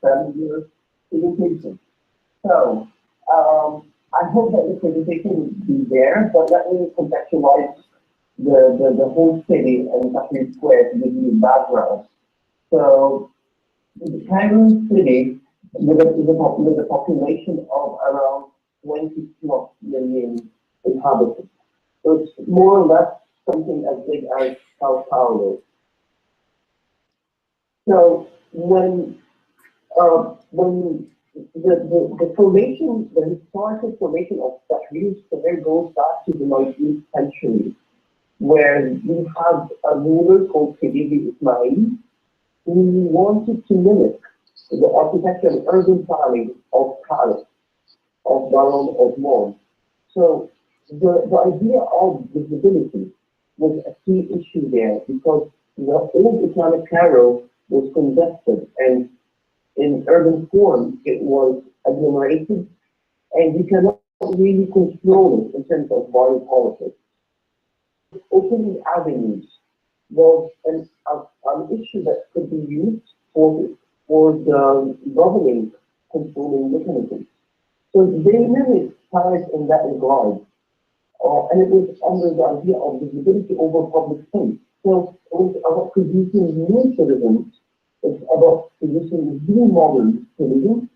7-year presentation. So I hope that the presentation will be there, but let me contextualize the whole city and Tahrir Square to give you background. So the Cairo city with a population of around 20+ million inhabitants. So it's more or less something as big as Sao Paulo. So when the formation, the historical formation of Tahrir Square goes back to the 19th century, where we had a ruler called Khedive Ismail, who wanted to mimic the architecture and urban planning of Paris, of Baron Osman. So the idea of visibility was a key issue there, because the old Islamic Cairo was congested, and in urban form it was agglomerated, and you cannot really control it in terms of violent politics. Opening avenues was an issue that could be used for the governing controlling mechanisms. So they mimicked Paris in that regard, and it was under the idea of visibility over public space. So it was about producing new citizens, it's about producing new modern citizens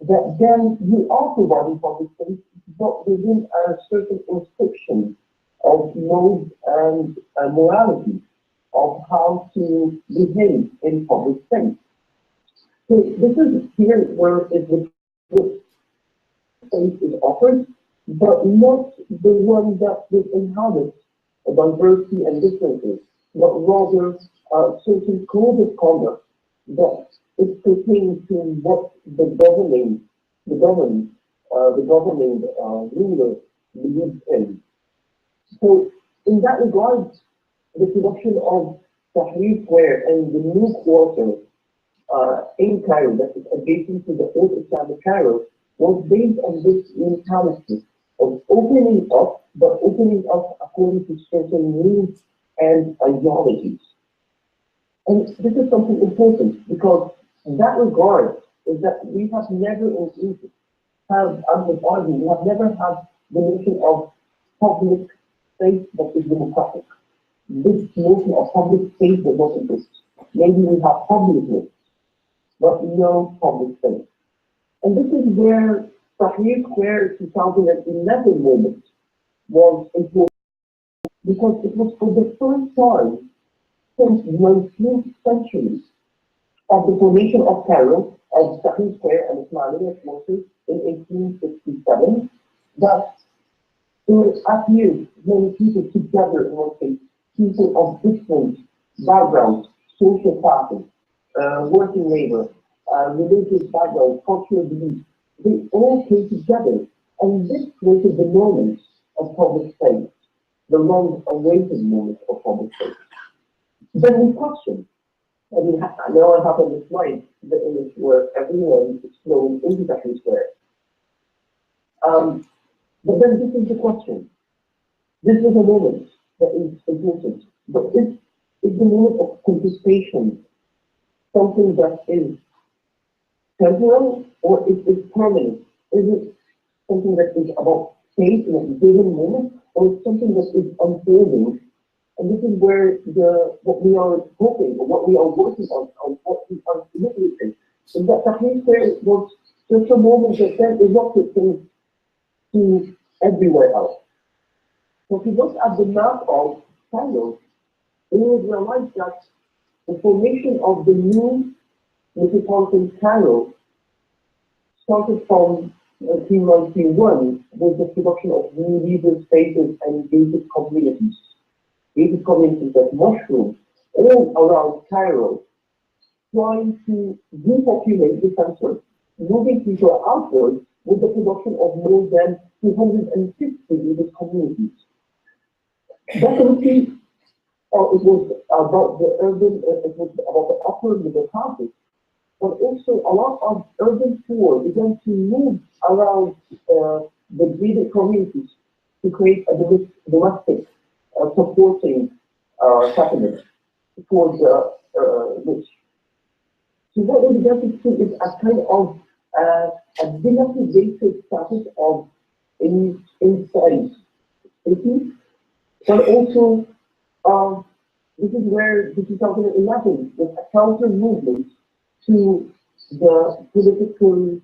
that then you are providing public space, but within a certain restriction of modes and morality of how to behave in public space. So this is here where the space is offered, but not the one that will inhabit diversity and differences, but rather a certain code of conduct that is pertaining to what the governing ruler believes in. So in that regard, the production of Tahrir Square and the new quarter in Cairo that is adjacent to the old Islamic Cairo was based on this mentality of opening up, but opening up according to certain needs and ideologies. And this is something important, because in that regard is that we have never in Egypt I would argue, we have never had the notion of public space that is democratic. This notion of public space does not exist. Maybe we have publicness, but no public space. And this is where Tahrir Square 2011 moment was important, because it was for the first time since the 19th century of the formation of Cairo, of Tahrir Square and Seminário in 1867, that there appeared many people together in one place, people of different backgrounds, social classes, working labor, religious backgrounds, cultural beliefs. They all came together, and this created the moment of public space, the long-awaited moment of public space. Then we question, and now I have on the slide the image where everyone is flowing into Tahrir Square. But then this is the question. This is a moment that is important, but is the moment of contestation something that is temporal, or is it permanent? Is it something that is about space in a given moment, or something that is unfolding? And this is where what we are hoping, or what we are working on what we are looking is that Tahrir Square was just a moment that then erupted to everywhere else. So if you look at the map of Cairo, you will realize that the formation of the new metropolitan Cairo started from 1991 with the production of new legal spaces and gated communities. Gated communities that mushroomed all around Cairo, trying to depopulate the center, moving people outward with the production of more than 250 legal communities. Definitely, it was about the urban, it was about the upper middle classes, but also a lot of urban poor began to move around the gated communities to create a domestic supporting settlement for the rich. So what they began to see is a kind of a dilapidated status of inside cities, but also this is where the 2011 was a counter movement to the political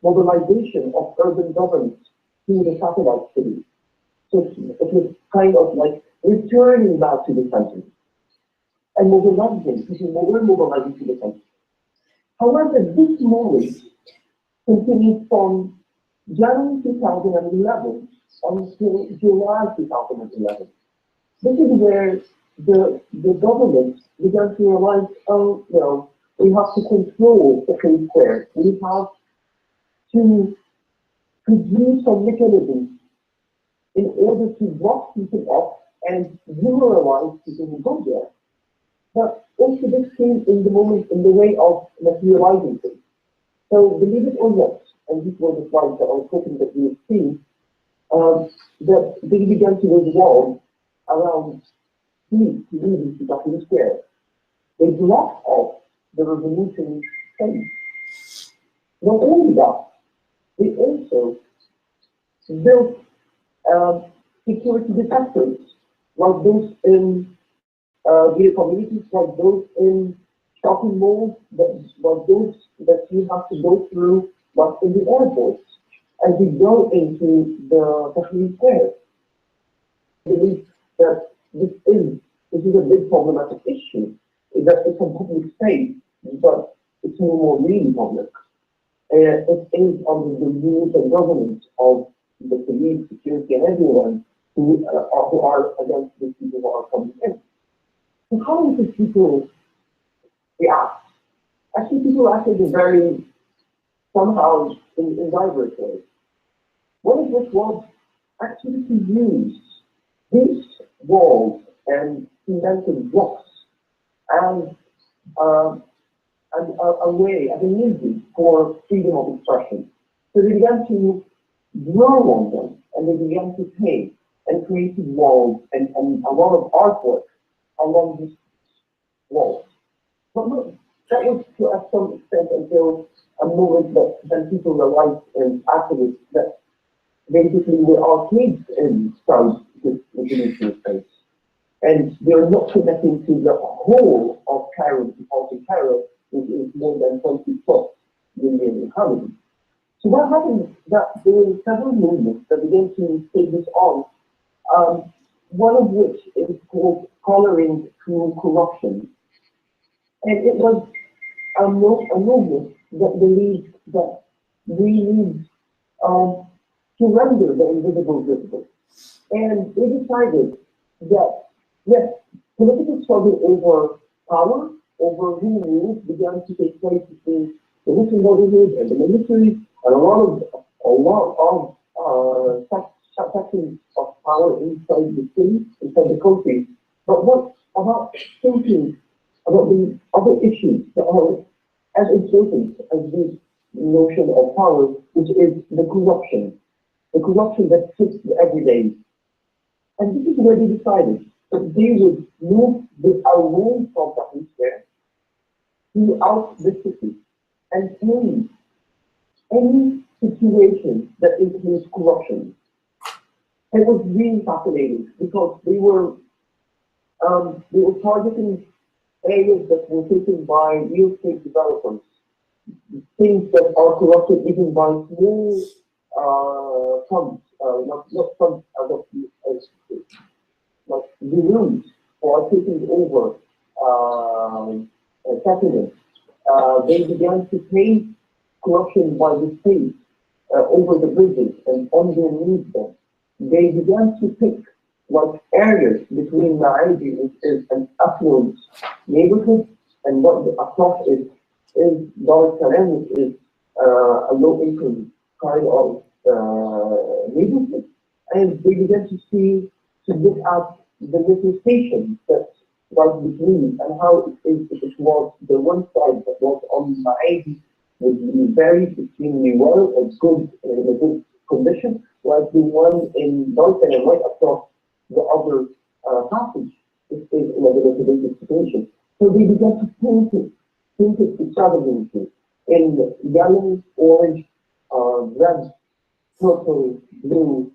mobilization of urban governance to the satellite cities. So it was kind of like returning back to the country and mobilizing, people were mobilizing to the country. However, this movement continued from January 2011 until July 2011. This is where the government began to realize, oh, well, we have to control the free square. We have to produce some mechanisms in order to block people up and demoralize people who go there. But also this came in the moment in the way of materializing things. So believe it or not, and these were the slides that I was hoping that you would see, that they began to revolve around streets leading to Tahrir Square. They blocked off the revolution space. Not only that, they also built security detectors, like those in gated communities, like those in shopping malls, like those that you have to go through, like in the airports, as you go into the Tahrir Square. I believe that this is a big problematic issue, that it's a public space, but it's no more really public. It is under the rules and governance of the police, security, and everyone who are against the people who are coming in. So how do people react? Actually, people acted very, somehow, in diverse ways. One of which was actually to use these walls and cemented blocks as a way, as a medium for freedom of expression. So they began to draw on them, and they began to paint and create walls and a lot of artwork along these walls. But look, that was to some extent until a moment that then people realized and activists that basically we're arcades inside this international space. And they're not connecting to the whole of Cairo, because Cairo is more than 20+ million inhabitants. So what happened is that there were several movements that began to take this on, one of which is called Coloring Through Corruption. And it was a movement that believed that we need to render the invisible visible. And they decided that, yes, political struggle over power, over who rules, began to take place between the Muslim Brotherhood and the military, and a lot of sections of power inside the city, inside the country. But what about thinking about the other issues that are as important as this notion of power, which is the corruption that sits every day. And this is where they decided that they would move away from Tahrir Square throughout the city and change any situation that includes corruption. It was really fascinating because they were targeting areas that were taken by real estate developers, things that are corrupted even by small funds, not funds as like the rooms who are taking over settlements. They began to pay corruption by the state over the bridges and underneath them. They began to pick like areas between Naidi, which is an affluent neighborhood, and what the across is Dar es Salaam, which is a low-income kind of neighborhood. And they began to look at the little stations that was between and how it was the one side that was on Naidi would be very extremely well and good in a good condition, like the one in Dar es Salaam right across the other passage is in a dilapidated situation. So they began to paint it painted extravagantly in yellow, orange, red, purple, blue,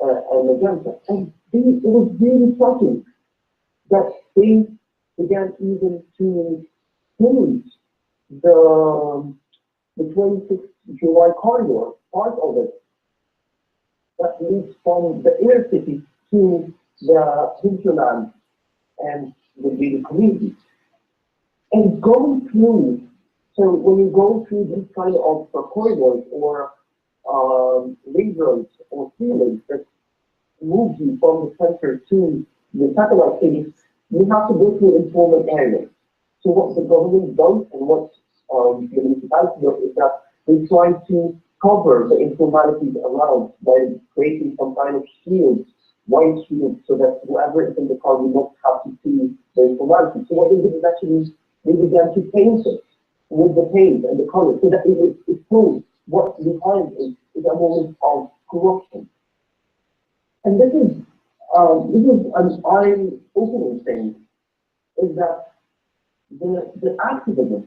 and magenta. And it was really shocking that they began even to paint the 26th July corridor, part of it, that leads from the inner city to the hinterland and the Jewish community. And going through, so when you go through these kind of corridors or ring roads or freeways that move you from the center to the satellite cities, you have to go through informal areas. So what the government does and what the municipality does is that they try to cover the informalities around by creating some kind of shields, white shields, so that whoever is in the car will not have to see the informality. So what they did is actually they began to paint it with the paint and the color, so that it shows what behind it is a moment of corruption. And this is an eye-opening thing, is that the activism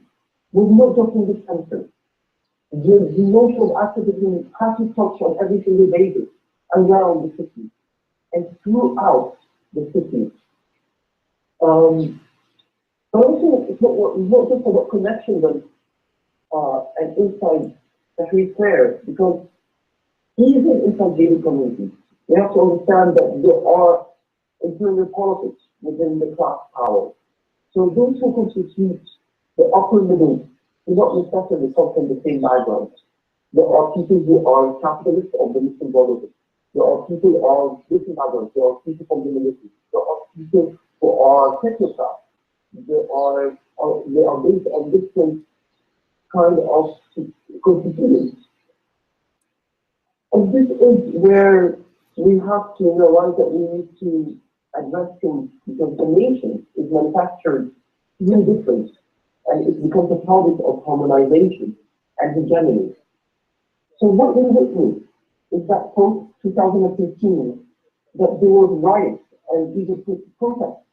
was not just in the center. The notion of activism has to touch on every single basis around the city and throughout the city. But also, it's not just about connection and inside Tahrir Square, because even inside daily communities, we have to understand that there are internal politics within the class power. So those who constitute the upper middle do not necessarily come from the same background. There are people who are capitalists of the Muslim Brotherhood. There are people of different backgrounds. There are people from the military. There are people who are technocrats. They are based on different kind of constituents. And this is where we have to realize that we need to address things, because the nation is manufactured through difference, and it becomes a product of harmonization and hegemony. So what we witness is that post 2015, that there was riots and even protests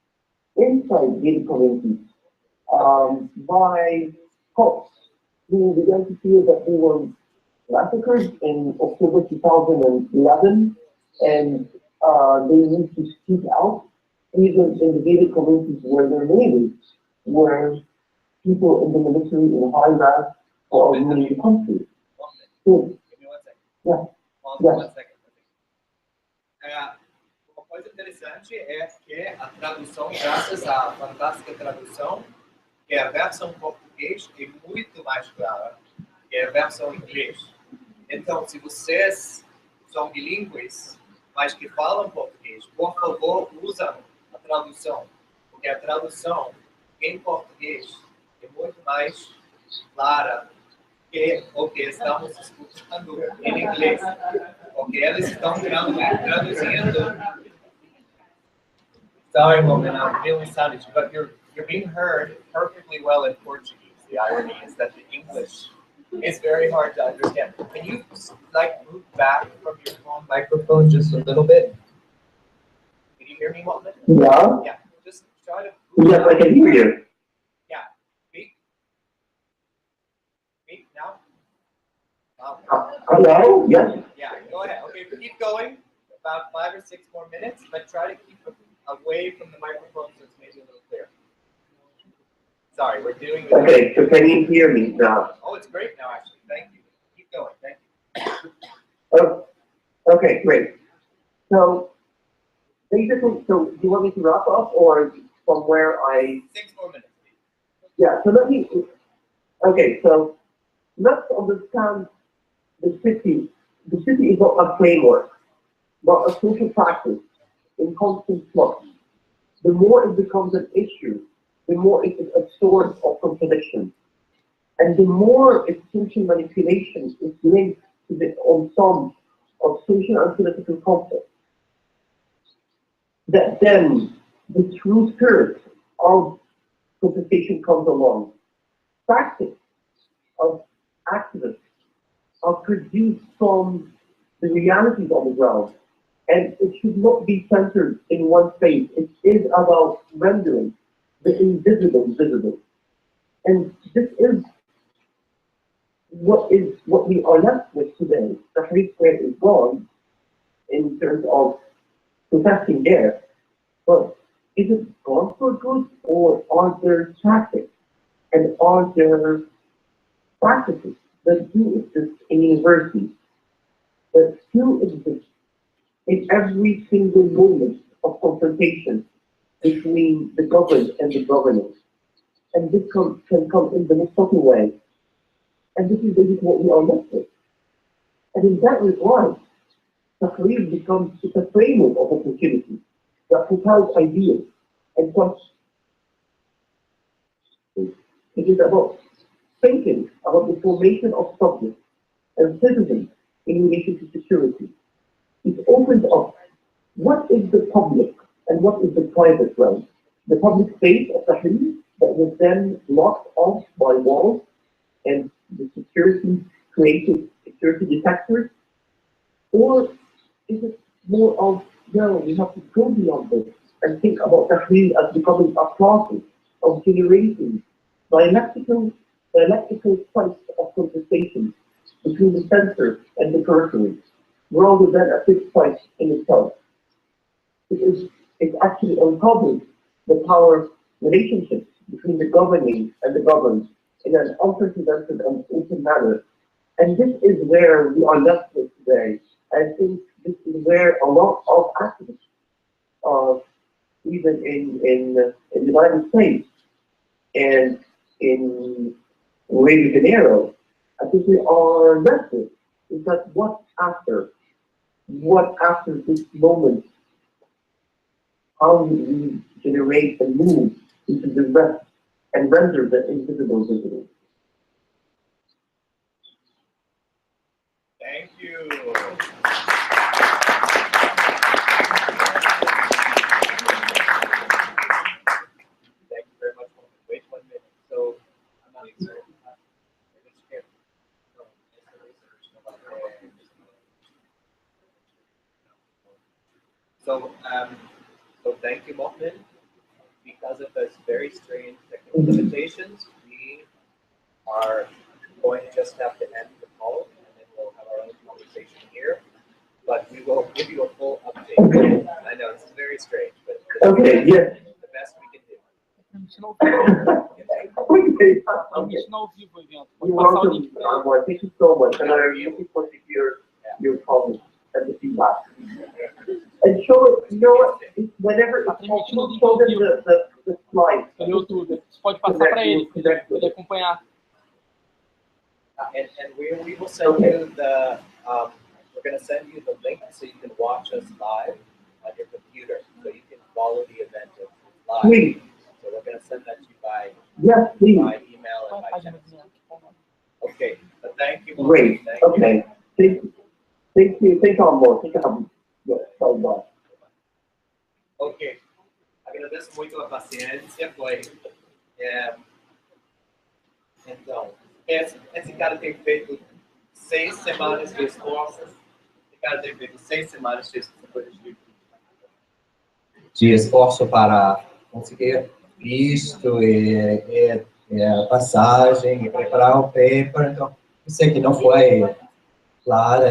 inside Gated communities by cops who began to feel that they were massacred in October 2011, and they need to speak out, even in the Gated communities where their neighbors were people in the military in high rank or in the country. So, Give me 1 second. yeah. One second. Uma coisa interessante é que a tradução, graças à fantástica tradução, que é a versão português, é muito mais clara que a versão inglês. Então, se vocês são bilíngues, mas que falam português, por favor, usem a tradução, porque a tradução em português é muito mais clara que o que estamos escutando em inglês, porque eles estão traduzindo. Sorry, Momen, I'm really sorry, but you're being heard perfectly well in Portuguese. The irony is that the English is very hard to understand. Can you move back from your phone microphone just a little bit? Can you hear me, Momen? Yeah. Yeah. Just try to. Yes, I can hear you. Yeah. Speak now. Hello? Yes. Yeah. Go ahead. Okay. Keep going. About 5 or 6 more minutes, but try to keep it away from the microphone so it's maybe a little clearer. Sorry, we're doing this. Okay, so can you hear me now? Oh, it's great now, actually. Thank you. Keep going. Thank you. Okay, great. So, basically, so do you want me to wrap up or from where I... 6 more minutes, please. Yeah, so okay, so let's understand the city. The city is not a framework, but a social practice in constant flux. The more it becomes an issue, the more it is a source of contradiction. And the more its social manipulation is linked to the ensemble of social and political conflict, that then the true spirit of contestation comes along. Practice of activists are produced from the realities on the ground, and it should not be centered in one space. It is about rendering the invisible visible. And this is what we are left with today. Tahrir Square is gone in terms of protesting there, but is it gone for good, or are there tactics and are there practices that do exist in universities, that still exist in every single moment of confrontation between the governed and the governance? And this can come in the most subtle way. And this is basically what we are left with. And in that regard, Tahrir becomes a framework of opportunity that propels ideas and thoughts. It is about thinking about the formation of subjects and citizens in relation to security. It opens up what is the public and what is the private realm. The public space of Tahrir that was then blocked off by walls and the security created security detectors, or is it more of, no, we have to go beyond this and think about Tahrir as becoming a process of generating dialectical sites of conversation between the center and the periphery, rather than a fixed site in itself. It actually uncovers the power relationships between the governing and the governed in an unprecedented and open manner. And this is where we are left with today. I think this is where a lot of activists, even in the United States and in Rio de Janeiro, I think we are left with, is that what after this moment? How do we generate and move into the rest and render the invisible visible? Thank you. Thank you very much. Wait 1 minute. So, I'm not sure. So thank you, Momen. Because of those very strange technical limitations, we are going to just have to end the call, and then we'll have our own conversation here. But we will give you a full update. Okay. I know this is very strange, but Okay, yes. The best we can do. Okay. You're You're welcome, Anwar. Thank you so much. And I'm looking forward to hear your comments and the feedback. And show it, you know what, whenever it's possible, show them the slides. No YouTube. Você pode passar para ele acompanhar. And we will send you the, we're going to send you the link so you can watch us live on your computer, so you can follow the event live. Please. So we're going to send that to you by, yes, please. by email and by text. Okay, but thank you. Great, thank okay. You. Thank you, Amor. Thank you. Yes, so much. Ok, agradeço muito a paciência, então, esse cara tem feito 6 semanas de esforço, de esforço para conseguir visto e passagem e preparar o paper, então, eu sei que não foi clara,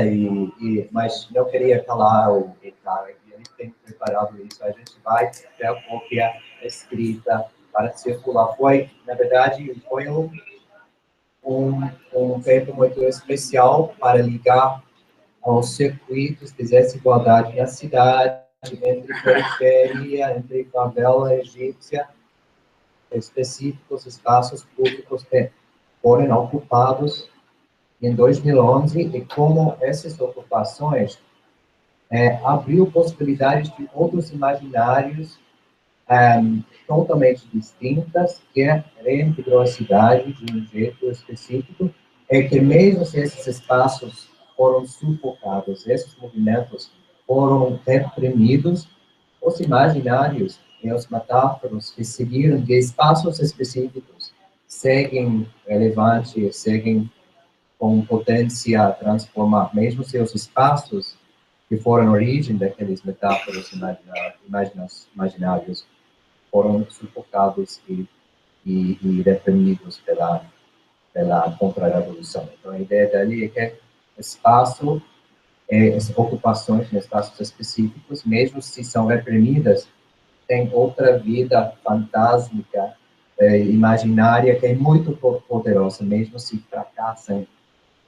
mas não queria calar o cara. Ele tem preparado isso. A gente vai ter a cópia escrita para circular. Na verdade, foi um paper muito especial para ligar aos circuitos de desigualdade na cidade, entre periferia, entre favela egípcia, específicos espaços públicos que foram ocupados em 2011, e como essas ocupações abriu possibilidades de outros imaginários totalmente distintas, que reintegrou a cidade de um jeito específico, é que mesmo se esses espaços foram sufocados, esses movimentos foram reprimidos, os imaginários e os metáforos que seguiram de espaços específicos seguem relevantes, seguem com potência a transformar, mesmo se os espaços que foram a origem daqueles metáforos imaginários foram sufocados e e reprimidos pela contra-revolução. Então, a ideia dali é que espaço, ocupações em espaços específicos, mesmo se são reprimidas, tem outra vida fantásmica, imaginária, que é muito poderosa, mesmo se fracassam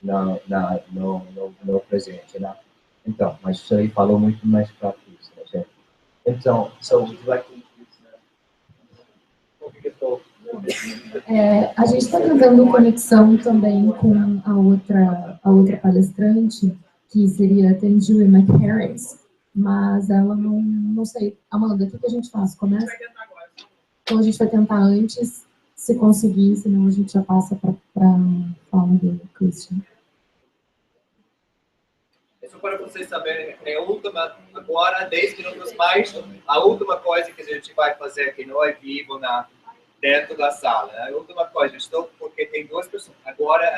no presente, né? Então, mas isso aí falou muito mais para isso, né, gente? Então, a gente está tentando conexão também com a outra palestrante, que seria Thenjiwe McHarris, mas ela não sei. Amanda, o que a gente faz? Começa? Então a gente vai tentar antes, se conseguir, senão a gente já passa para a fala do Christian. Só para vocês saberem, é a última, agora, 10 minutos mais, a última coisa que a gente vai fazer aqui no ao vivo dentro da sala. A última coisa, porque tem duas pessoas. Agora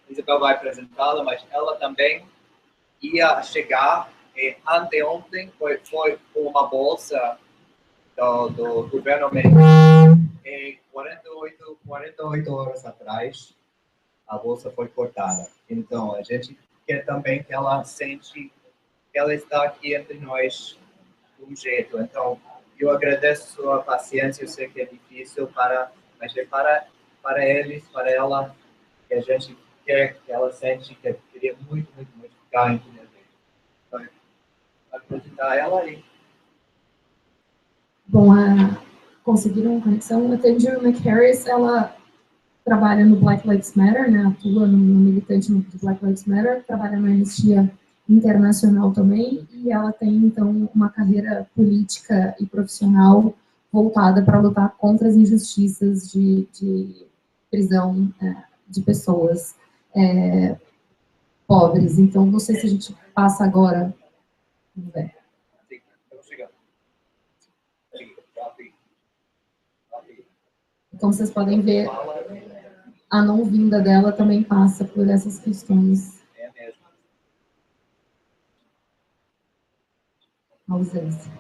Izabel vai apresentá-la, mas ela também ia chegar, anteontem foi uma bolsa do governo americano, 48 horas atrás, a bolsa foi cortada. Então, a gente quer também que ela sente que ela está aqui entre nós de um jeito. Então, eu agradeço a sua paciência, eu sei que é difícil, mas é para eles, para ela, que a gente quer que ela sente que queria muito ficar entre nós. Então, apresentar ela aí. Bom, conseguiram conexão. A Thenjiwe McHarris, ela trabalha no Black Lives Matter, né? Atua no militante do Black Lives Matter, trabalha na Anistia Internacional também, e ela tem, então, uma carreira política e profissional voltada para lutar contra as injustiças de prisão de pessoas pobres. Então, não sei se a gente passa agora. Vamos ver. Então, vocês podem ver, a não vinda dela também passa por essas questões. É mesmo. A ausência.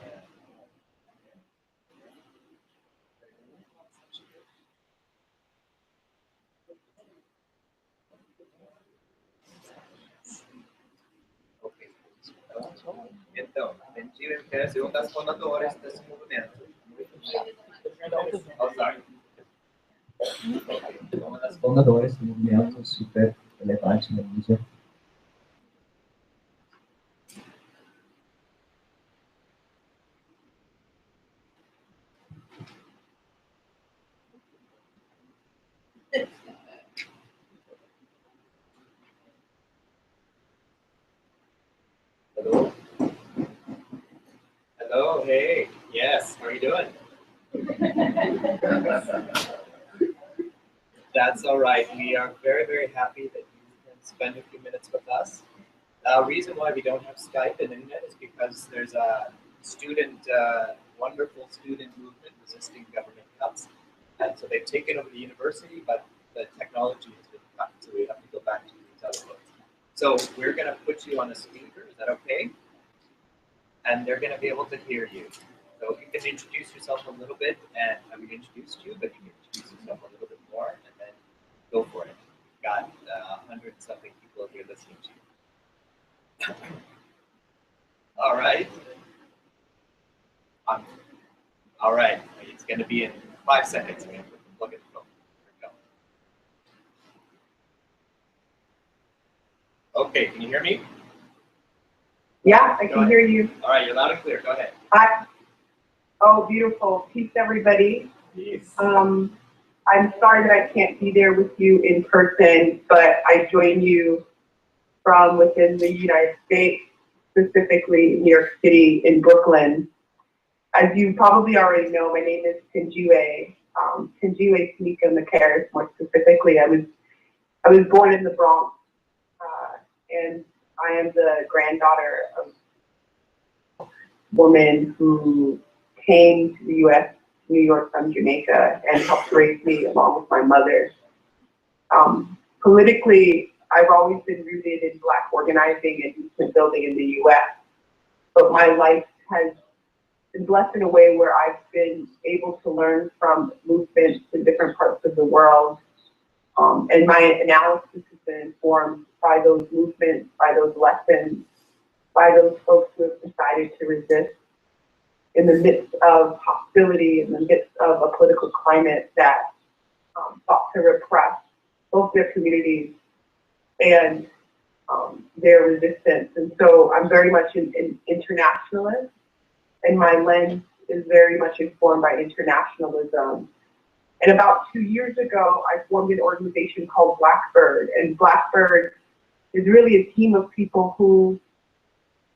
Então, Thenjiwe é uma das fundadoras desse movimento. Uma das fundadoras do movimento, super relevante na mídia. Hello? Hello, hey, yes, how are you doing? That's all right. We are very happy that you can spend a few minutes with us. The reason why we don't have Skype and internet is because there's a wonderful student movement resisting government cuts. And so they've taken over the university, but the technology has been cut, so we have to go back to the telephones. So we're going to put you on a speaker. Is that okay? And they're going to be able to hear you. So you can introduce yourself a little bit, and we introduced you, but you can introduce yourself a little bit more, and then go for it. We've got 100-something people here listening to you. All right. All right. It's going to be in 5 seconds. I'm going to plug in the phone. Here we go. Okay, can you hear me? Yeah, I can hear you. All right, you're loud and clear. Go ahead. Hi. Oh, beautiful. Peace, everybody. Peace. I'm sorry that I can't be there with you in person, but I join you from within the United States, specifically New York City in Brooklyn. As you probably already know, my name is Thenjiwe. Thenjiwe Sneeka McHarris, more specifically. I was born in the Bronx, and I am the granddaughter of a woman who came to the U.S., New York from Jamaica, and helped raise me along with my mother. Politically, I've always been rooted in Black organizing and movement building in the U.S., but my life has been blessed in a way where I've been able to learn from movements in different parts of the world. And my analysis has been informed by those movements, by those lessons, by those folks who have decided to resist in the midst of hostility, in the midst of a political climate that sought to repress both their communities and their resistance. And so I'm very much an internationalist, and my lens is very much informed by internationalism. And about 2 years ago, I formed an organization called Blackbird, and Blackbird is really a team of people who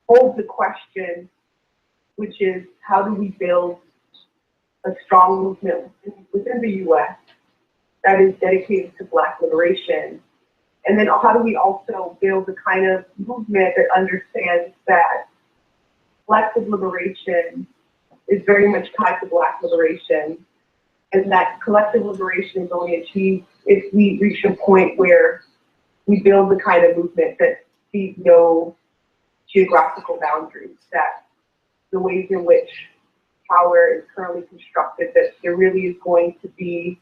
hold the question, which is, how do we build a strong movement within the US that is dedicated to Black liberation? And then how do we also build a kind of movement that understands that collective liberation is very much tied to Black liberation, and that collective liberation is only achieved if we reach a point where we build the kind of movement that sees no geographical boundaries, that the ways in which power is currently constructed, that there really is going to be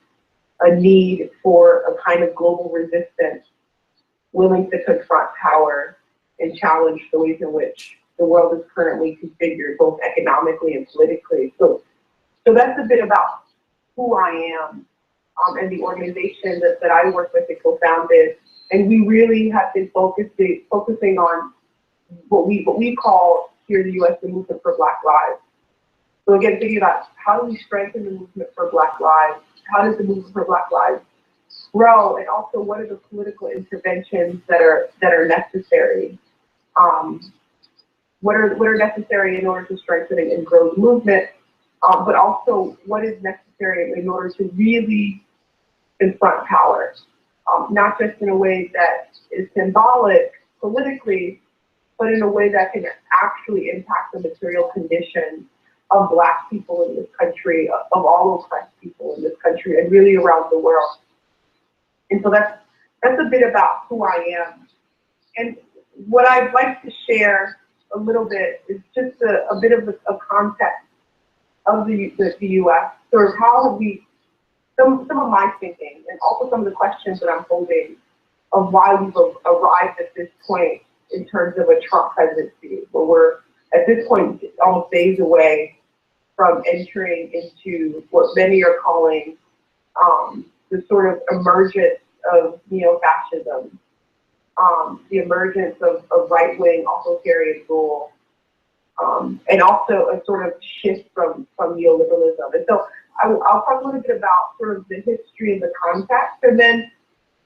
a need for a kind of global resistance willing to confront power and challenge the ways in which the world is currently configured, both economically and politically. So that's a bit about who I am and the organization that I work with and co-founded. And we really have been focusing on what we call here in the US the movement for Black lives. So again, thinking about how do we strengthen the movement for Black lives? How does the movement for Black lives grow? And also, what are the political interventions that are necessary? What are necessary in order to strengthen and grow the movement? But also, what is necessary in order to really confront power? Not just in a way that is symbolic politically, but in a way that can actually impact the material condition of Black people in this country, of all oppressed people in this country, and really around the world. And so that's a bit about who I am. And what I'd like to share a little bit is just a bit of a context of the US, sort of how have we, some of my thinking, and also some of the questions that I'm holding of why we've arrived at this point in terms of a Trump presidency, where we're at this point almost days away from entering into what many are calling the sort of emergence of neo-fascism, the emergence of right-wing authoritarian rule, and also a sort of shift from neoliberalism. And so I'll talk a little bit about sort of the history and the context, and then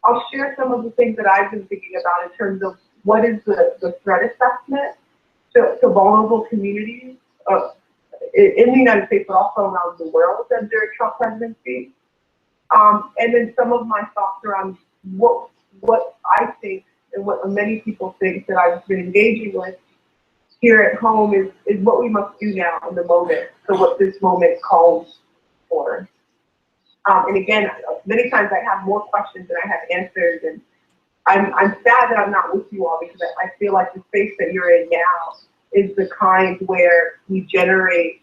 I'll share some of the things that I've been thinking about in terms of what is the threat assessment to vulnerable communities in the United States, but also around the world under a Trump presidency. And then some of my thoughts around what I think and what many people think that I've been engaging with here at home is what we must do now in the moment. So what this moment calls for. And again, many times I have more questions than I have answers, and I'm sad that I'm not with you all, because I feel like the space that you're in now is the kind where we generate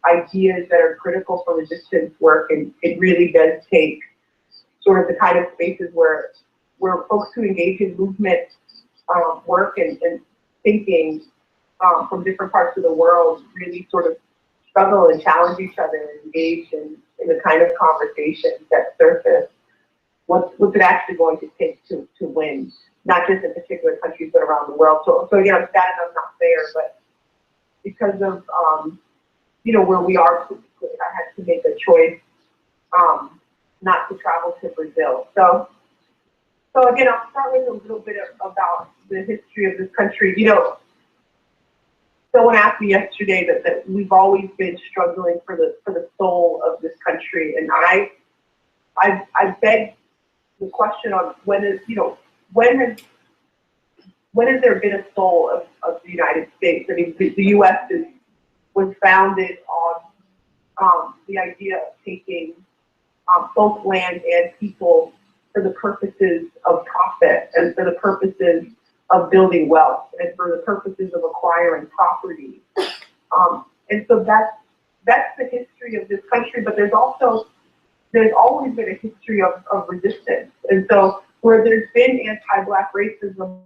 ideas that are critical for resistance work, and it really does take sort of the kind of spaces where folks who engage in movement work and thinking from different parts of the world really sort of struggle and challenge each other and engage in the kind of conversations that surface what's it actually going to take to win, not just in particular countries, but around the world. So again, I'm sad that I'm not there, but because of where we are, I had to make a choice not to travel to Brazil. So again, I'll start with a little bit about the history of this country. Someone asked me yesterday that we've always been struggling for the soul of this country, and I begged the question on when has there been a soul of the United States? I mean, the U.S. was founded on the idea of taking both land and people for the purposes of profit and for the purposes of building wealth and for the purposes of acquiring property. And so that's that's the history of this country, but there's always been a history of resistance. And so where there's been anti-Black racism